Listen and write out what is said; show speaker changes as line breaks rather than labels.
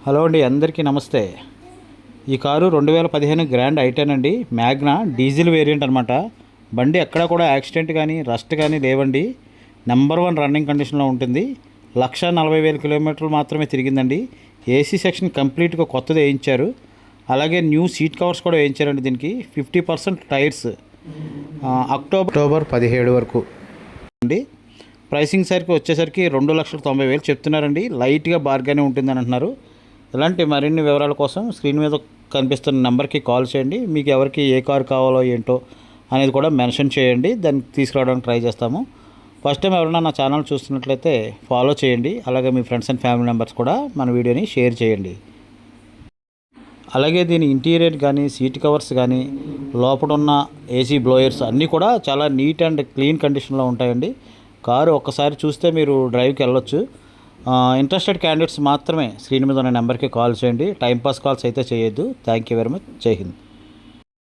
Hello అండి, అందరికీ నమస్తే. ఈ కారు 2015 గ్రాండ్ ఐటెన్ అండి. మ్యాగ్నా డీజిల్ వేరియంట్ అనమాట. బండి ఎక్కడా కూడా యాక్సిడెంట్ కానీ రస్ట్ కానీ లేవండి. నెంబర్ 1 రన్నింగ్ కండిషన్లో ఉంటుంది. 1,40,000 కిలోమీటర్లు మాత్రమే తిరిగిందండి. ఏసీ సెక్షన్ కంప్లీట్గా కొత్తది వేయించారు. అలాగే న్యూ సీట్ కవర్స్ కూడా వేయించారండి. దీనికి 50% టైర్స్. అక్టోబర్ 17 వరకు అండి. ప్రైసింగ్ సరికి వచ్చేసరికి 2,90,000 చెప్తున్నారండి. లైట్గా బార్గానే ఉంటుందని అంటున్నారు. ఇలాంటి మరిన్ని వివరాల కోసం స్క్రీన్ మీద కనిపిస్తున్న నెంబర్కి కాల్ చేయండి. మీకు ఎవరికి ఏ కారు కావాలో ఏంటో అనేది కూడా మెన్షన్ చేయండి. దాన్ని తీసుకురావడానికి ట్రై చేస్తాము. ఫస్ట్ టైం ఎవరైనా నా ఛానల్ చూస్తున్నట్లయితే ఫాలో చేయండి. అలాగే మీ ఫ్రెండ్స్ అండ్ ఫ్యామిలీ మెంబర్స్ కూడా మన వీడియోని షేర్ చేయండి. అలాగే దీని ఇంటీరియర్ కానీ సీట్ కవర్స్ కానీ లోపల ఉన్న ఏసీ బ్లోయర్స్ అన్నీ కూడా చాలా నీట్ అండ్ క్లీన్ కండిషన్లో ఉంటాయండి. కారు ఒక్కసారి చూస్తే మీరు డ్రైవ్కి వెళ్ళొచ్చు. ఇంట్రెస్టెడ్ క్యాండిడేట్స్ మాత్రమే స్క్రీన్ మీద ఉన్న నెంబర్కి కాల్ చేయండి. టైంపాస్ కాల్స్ అయితే చేయొద్దు. Thank you very much. జై హింద్.